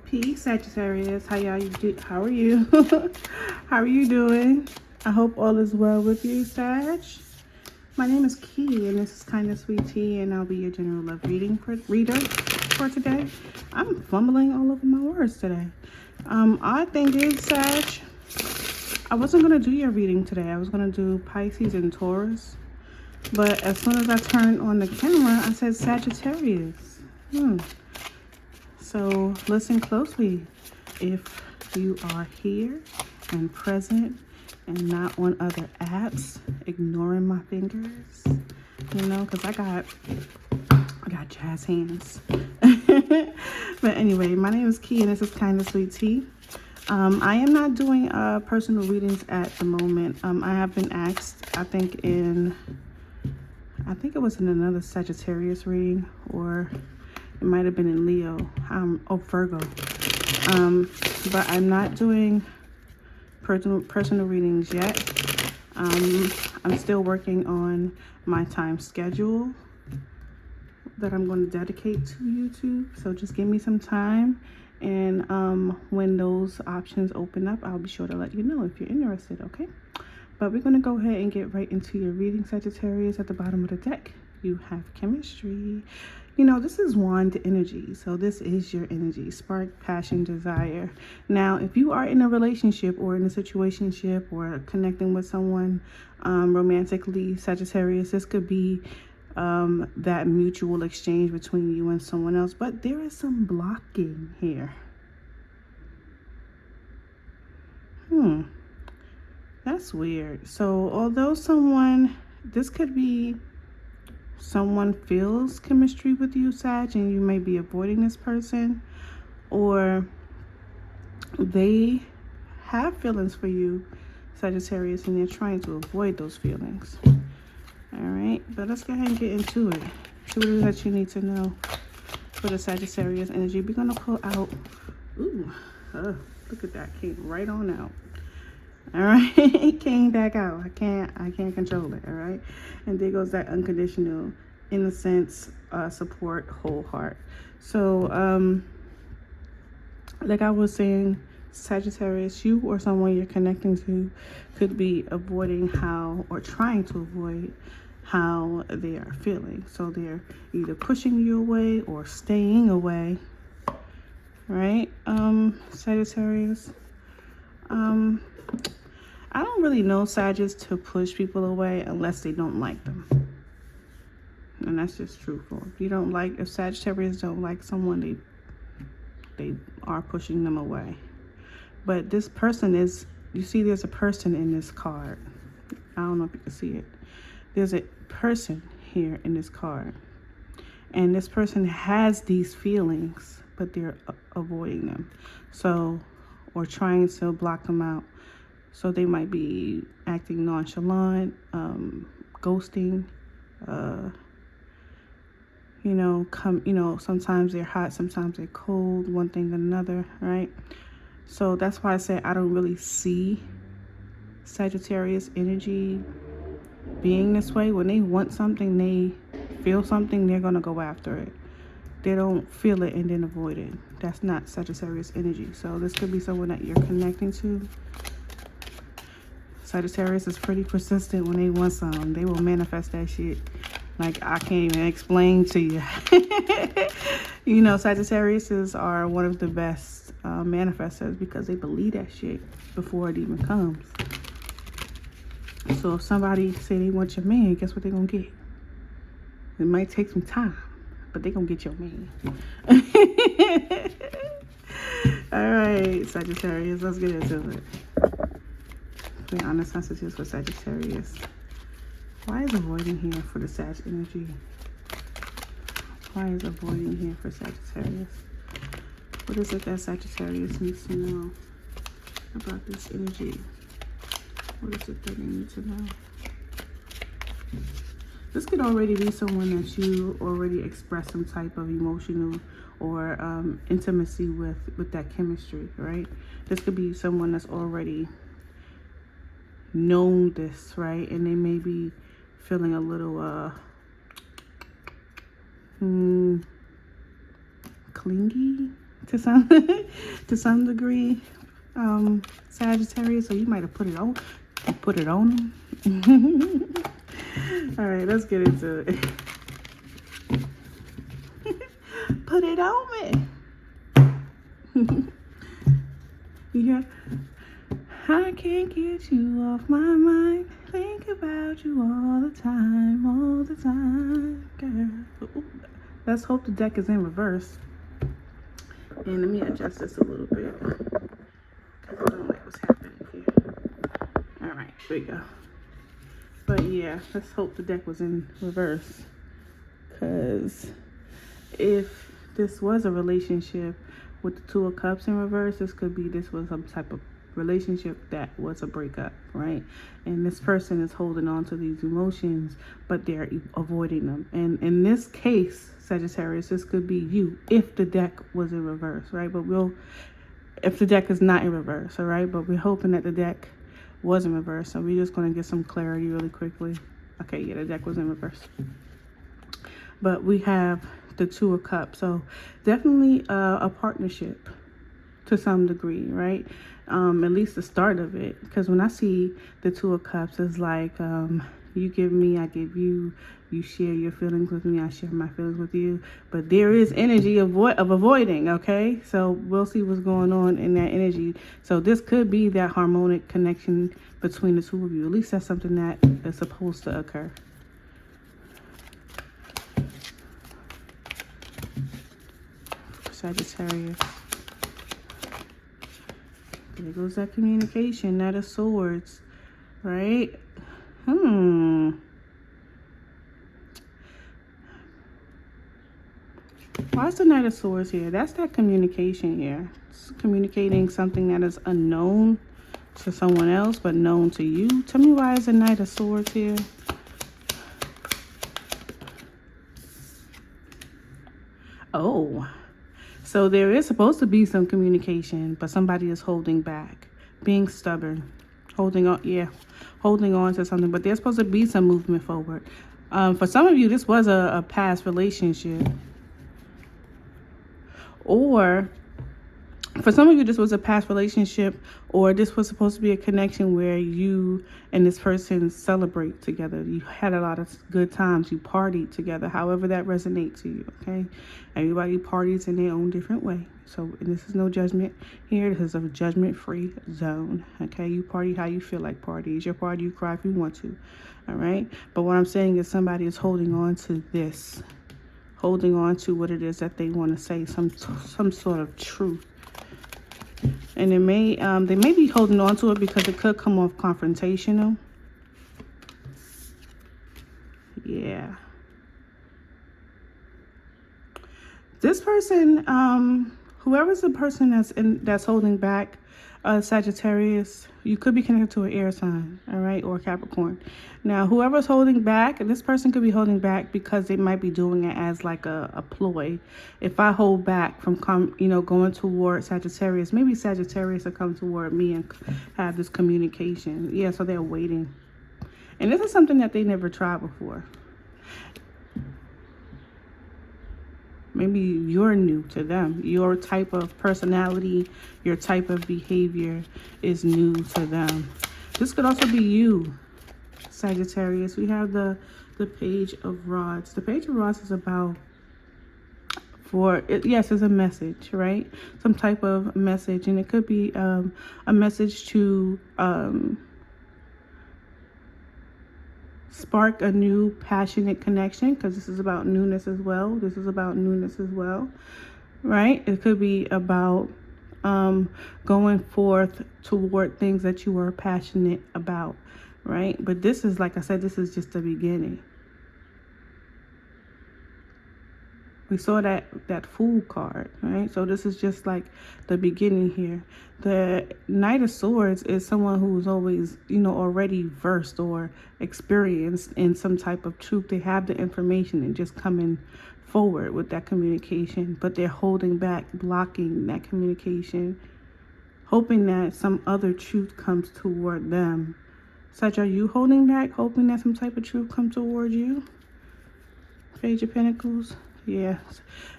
Peace, Sagittarius. How are you? How are you doing? I hope all is well with you, Sag. My name is Key, and this is Kind of Sweet Tea, and I'll be your general love reader for today. I'm fumbling all over my words today. Odd thing is, Sag, I wasn't gonna do your reading today. I was gonna do Pisces and Taurus, but as soon as I turned on the camera, I said Sagittarius. So listen closely. If you are here and present and not on other apps, ignoring my fingers, because I got jazz hands. But anyway, my name is Key, and this is Kind of Sweet Tea. I am not doing personal readings at the moment. I have been asked, I think it was in another Sagittarius reading, or it might have been in Leo, Virgo. But I'm not doing personal readings yet. I'm still working on my time schedule that I'm going to dedicate to YouTube. So just give me some time. And when those options open up, I'll be sure to let you know if you're interested, okay? But we're going to go ahead and get right into your reading, Sagittarius. At the bottom of the deck, you have chemistry. This is wand energy. So this is your energy, spark, passion, desire. Now, if you are in a relationship or in a situationship or connecting with someone romantically, Sagittarius, this could be that mutual exchange between you and someone else. But there is some blocking here. That's weird. So although this could be someone feels chemistry with you, Sag, and you may be avoiding this person, or they have feelings for you, Sagittarius, and they're trying to avoid those feelings. All right, but let's go ahead and get into it. See what it is that you need to know for the Sagittarius energy. We're gonna pull out. Look at that, came right on out. All right, it came back out. I can't control it. All right, and there goes that unconditional, innocence, support, whole heart. So like I was saying, Sagittarius, you or someone you're connecting to could be avoiding or trying to avoid how they are feeling. So they're either pushing you away or staying away, right? Sagittarius, I don't really know Sagittarius to push people away unless they don't like them. And that's just truthful. If Sagittarius don't like someone, they are pushing them away. But this person you see there's a person in this card. I don't know if you can see it. There's a person here in this card. And this person has these feelings, but they're avoiding them. Or trying to block them out. So they might be acting nonchalant, ghosting, sometimes they're hot, sometimes they're cold, one thing or another, right? So that's why I say I don't really see Sagittarius energy being this way. When they want something, they feel something, they're going to go after it. They don't feel it and then avoid it. That's not Sagittarius energy. So this could be someone that you're connecting to. Sagittarius is pretty persistent when they want something. They will manifest that shit like I can't even explain to you. Sagittariuses are one of the best manifestors because they believe that shit before it even comes. So if somebody say they want your man, guess what they're going to get? It might take some time, but they're going to get your man. All right, Sagittarius, let's get into it. The honest messages for Sagittarius. Why is avoiding here for the Sag energy? Why is avoiding here for Sagittarius? What is it that Sagittarius needs to know about this energy? What is it that they need to know? This could already be someone that you already express some type of emotional or intimacy with that chemistry, right? This could be someone that's already known this, right? And they may be feeling a little clingy to some to some degree, Sagittarius. So you might have put it on them. All right, let's get into it. Put it on me. You hear? I can't get you off my mind. Think about you all the time, girl. Ooh, let's hope the deck is in reverse. And let me adjust this a little bit, because I don't like what's happening here. All right, here we go. But yeah, let's hope the deck was in reverse, because if this was a relationship with the Two of Cups in reverse, this was some type of relationship that was a breakup, right? And this person is holding on to these emotions, but they're avoiding them. And in this case, Sagittarius, this could be you if the deck was in reverse, right? But if the deck is not in reverse, all right? But we're hoping that the deck was in reverse. So we're just going to get some clarity really quickly. Okay, yeah, the deck was in reverse. But we have the Two of Cups. So definitely a partnership to some degree, right? At least the start of it. Because when I see the Two of Cups, it's like you give me, I give you. You share your feelings with me, I share my feelings with you. But there is energy of avoiding, okay? So we'll see what's going on in that energy. So this could be that harmonic connection between the two of you. At least that's something that is supposed to occur. Sagittarius. There goes that communication, Knight of Swords, right? Why is the Knight of Swords here? That's that communication here. It's communicating something that is unknown to someone else, but known to you. Tell me, why is the Knight of Swords here? Oh, so there is supposed to be some communication, but somebody is holding back, being stubborn, holding on to something, but there's supposed to be some movement forward. For some of you, this was a past relationship. Or for some of you, this was a past relationship, or this was supposed to be a connection where you and this person celebrate together. You had a lot of good times. You partied together, however that resonates to you, okay? Everybody parties in their own different way. So and this is no judgment here. This is a judgment-free zone, okay? You party how you feel like party. It's your party. You cry if you want to, all right? But what I'm saying is somebody is holding on to this, holding on to what it is that they want to say, some sort of truth. And they may be holding on to it because it could come off confrontational. Yeah. This person, whoever's the person that's holding back, Sagittarius, you could be connected to an air sign, all right, or Capricorn. Now, whoever's holding back, this person could be holding back because they might be doing it as like a ploy. If I hold back from going toward Sagittarius, maybe Sagittarius will come toward me and have this communication. Yeah, so they're waiting. And this is something that they never tried before. Maybe you're new to them. Your type of personality, your type of behavior is new to them. This could also be you, Sagittarius. We have the Page of Rods. The Page of Rods is about, yes, it's a message, right? Some type of message. And it could be a message to spark a new passionate connection, because this is about newness as well. Right? It could be about going forth toward things that you are passionate about, right? But this is, like I said, this is just the beginning. We saw that Fool card, right? So this is just like the beginning here. The Knight of Swords is someone who's always, already versed or experienced in some type of truth. They have the information and just coming forward with that communication, but they're holding back, blocking that communication, hoping that some other truth comes toward them. Such, are you holding back, hoping that some type of truth comes toward you? Page of Pentacles. Yeah,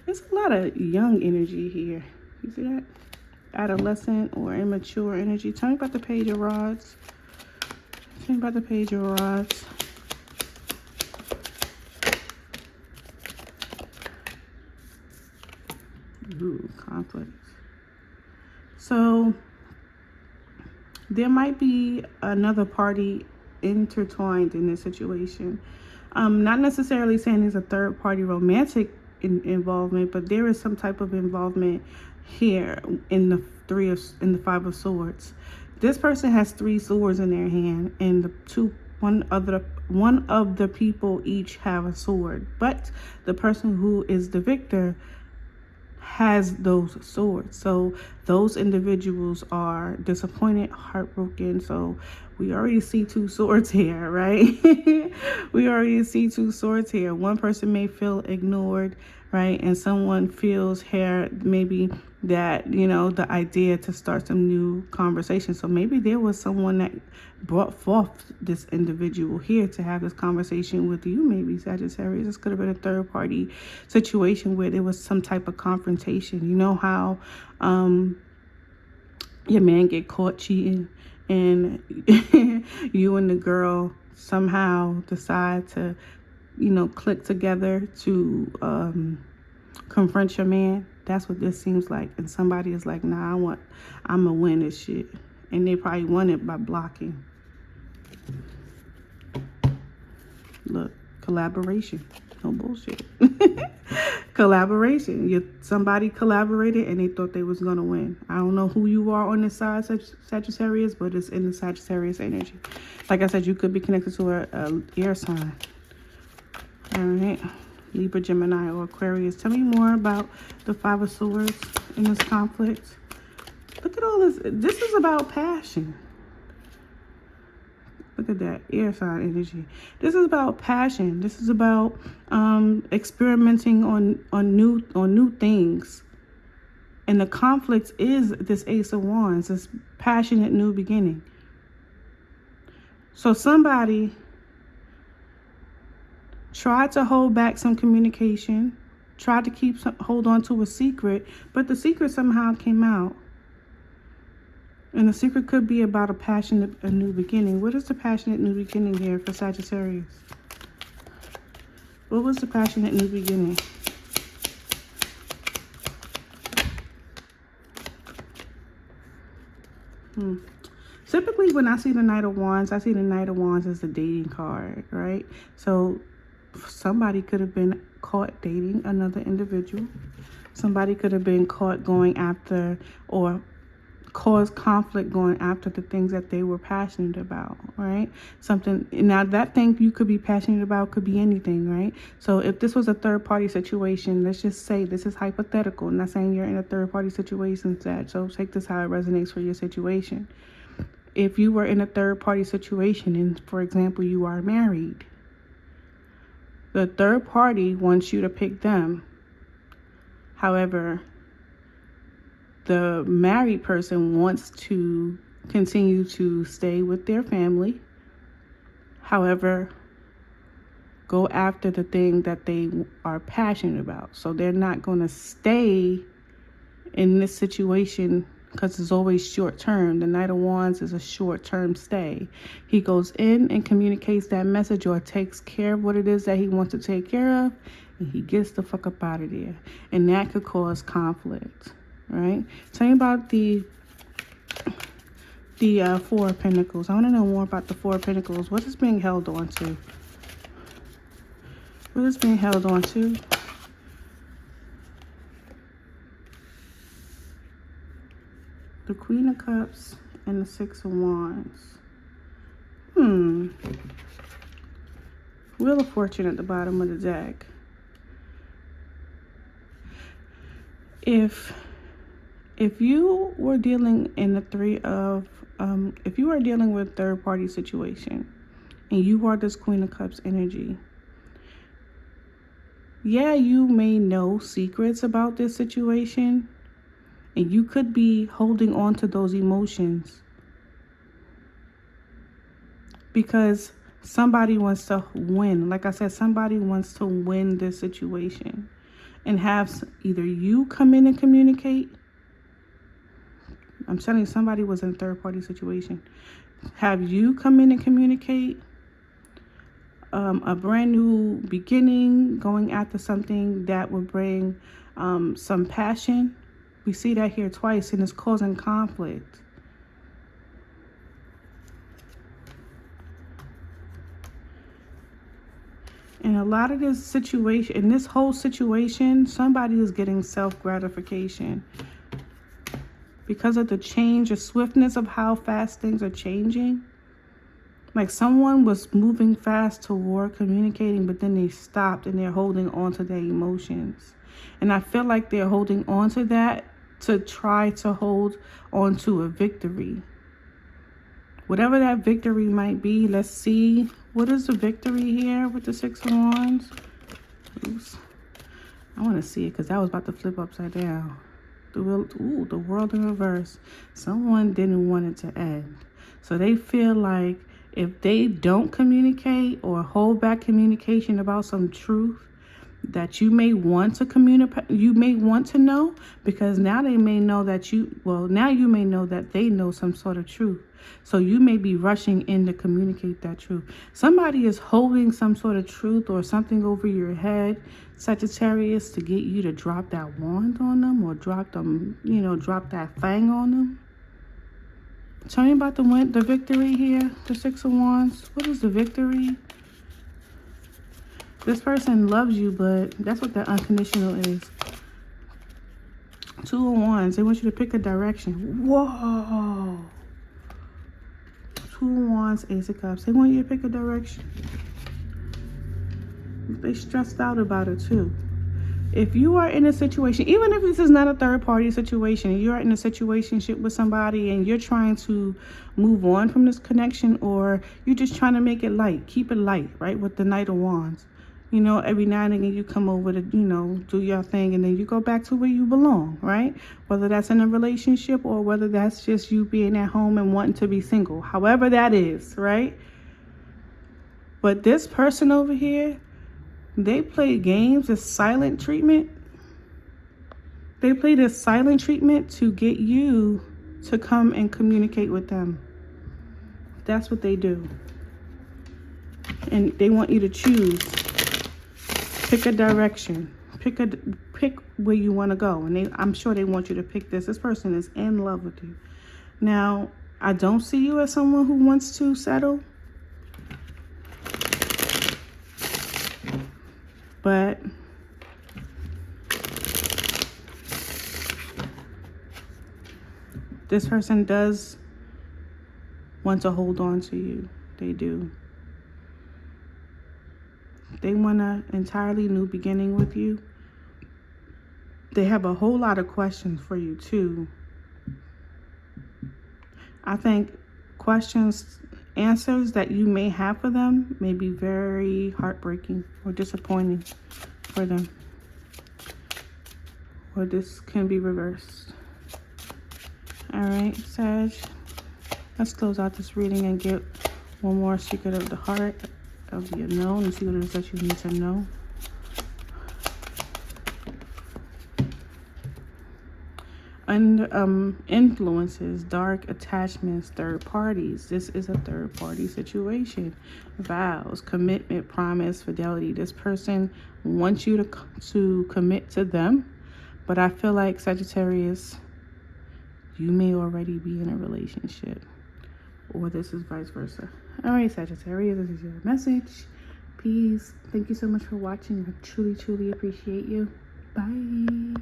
there's a lot of young energy here. You see that? Adolescent or immature energy. Tell me about the Page of Rods. Tell me about the Page of Rods. Ooh, conflict. So there might be another party intertwined in this situation. Not necessarily saying there's a third party romantic involvement, but there is some type of involvement here in the Five of Swords. This person has 3 swords in their hand, and one of the people each have a sword, but the person who is the victor has those swords. So those individuals are disappointed, heartbroken. So we already see 2 swords here, right? We already see 2 swords here. One person may feel ignored, right? And someone feels here maybe that, you know, the idea to start some new conversation. So maybe there was someone that brought forth this individual here to have this conversation with you, maybe Sagittarius. This could have been a third party situation where there was some type of confrontation. You know how your man get caught cheating and you and the girl somehow decide to, you know, click together to confront your man. That's what this seems like. And somebody is like, nah, I'm gonna win this shit. And they probably won it by blocking. Look, collaboration. No bullshit. Collaboration. Somebody collaborated and they thought they was gonna win. I don't know who you are on this side, Sagittarius, but it's in the Sagittarius energy. Like I said, you could be connected to a air sign. All right. Libra, Gemini, or Aquarius. Tell me more about the Five of Swords in this conflict. Look at all this. This is about passion. Look at that air sign energy. This is about passion. This is about experimenting on new things. And the conflict is this Ace of Wands, this passionate new beginning. So somebody tried to hold back some communication, tried to hold on to a secret, but the secret somehow came out. And the secret could be about a new beginning. What is the passionate new beginning here for Sagittarius? What was the passionate new beginning? Typically, when I see the Knight of Wands, I see the Knight of Wands as the dating card, right? So somebody could have been caught dating another individual. Somebody could have been caught going after or caused conflict going after the things that they were passionate about, right? Something, now that thing you could be passionate about could be anything, right? So if this was a third party situation, let's just say this is hypothetical. I'm not saying you're in a third party situation, so take this how it resonates for your situation. If you were in a third party situation and, for example, you are married, the third party wants you to pick them. However, the married person wants to continue to stay with their family. However, go after the thing that they are passionate about. So they're not going to stay in this situation because it's always short term. The Knight of Wands is a short term stay. He goes in and communicates that message or takes care of what it is that he wants to take care of, and he gets the fuck up out of there. And that could cause conflict, right? Tell me about the Four of Pentacles. I want to know more about the Four of Pentacles. What is being held on to? What is being held on to? The Queen of Cups and the Six of Wands. Wheel of Fortune at the bottom of the deck. If you were dealing in the if you are dealing with third party situation and you are this Queen of Cups energy, yeah, you may know secrets about this situation. And you could be holding on to those emotions because somebody wants to win. Like I said, somebody wants to win this situation and have either you come in and communicate I'm telling you, somebody was in a third-party situation. Have you come in and communicate a brand new beginning, going after something that will bring some passion? We see that here twice, and it's causing conflict. And a lot of this situation, in this whole situation, somebody is getting self-gratification. Because of the change, the swiftness of how fast things are changing. Like someone was moving fast toward communicating, but then they stopped and they're holding on to their emotions. And I feel like they're holding on to that to try to hold on to a victory. Whatever that victory might be, let's see. What is the victory here with the Six of Wands? Oops. I want to see it because that was about to flip upside down. The world in reverse. Someone didn't want it to end. So they feel like if they don't communicate or hold back communication about some truth that you may want to communicate, you may want to know, because now they may know that now you may know that they know some sort of truth. So you may be rushing in to communicate that truth. Somebody is holding some sort of truth or something over your head, Sagittarius, to get you to drop that wand on them or drop them, drop that fang on them. Tell me about the victory here, the Six of Wands. What is the victory? This person loves you, but that's what that unconditional is. Two of Wands. They want you to pick a direction. Whoa. Two of Wands, Ace of Cups. They want you to pick a direction. They stressed out about it too. If you are in a situation, even if this is not a third-party situation, you're in a situationship with somebody and you're trying to move on from this connection, or you're just trying to make it light, keep it light, right? With the Knight of Wands. Every now and again you come over to, do your thing, and then you go back to where you belong, right? Whether that's in a relationship or whether that's just you being at home and wanting to be single, however that is, right? But this person over here, they play games, this silent treatment. They play this silent treatment to get you to come and communicate with them. That's what they do. And they want you to choose. Pick a direction. Pick where you want to go. And I'm sure they want you to pick this. This person is in love with you. Now, I don't see you as someone who wants to settle. But this person does want to hold on to you. They do. They want an entirely new beginning with you. They have a whole lot of questions for you too. I think answers that you may have for them may be very heartbreaking or disappointing for them. Or this can be reversed. All right, Sag. Let's close out this reading and get one more secret of the heart, of the unknown, and see what it is that you need to know. And influences, dark attachments, third parties. This is a third party situation. Vows, commitment, promise, fidelity. This person wants you to commit to them, but I feel like, Sagittarius, you may already be in a relationship, or this is vice versa. All right, Sagittarius, this is your message. Peace. Thank you so much for watching. I truly, truly appreciate you. Bye.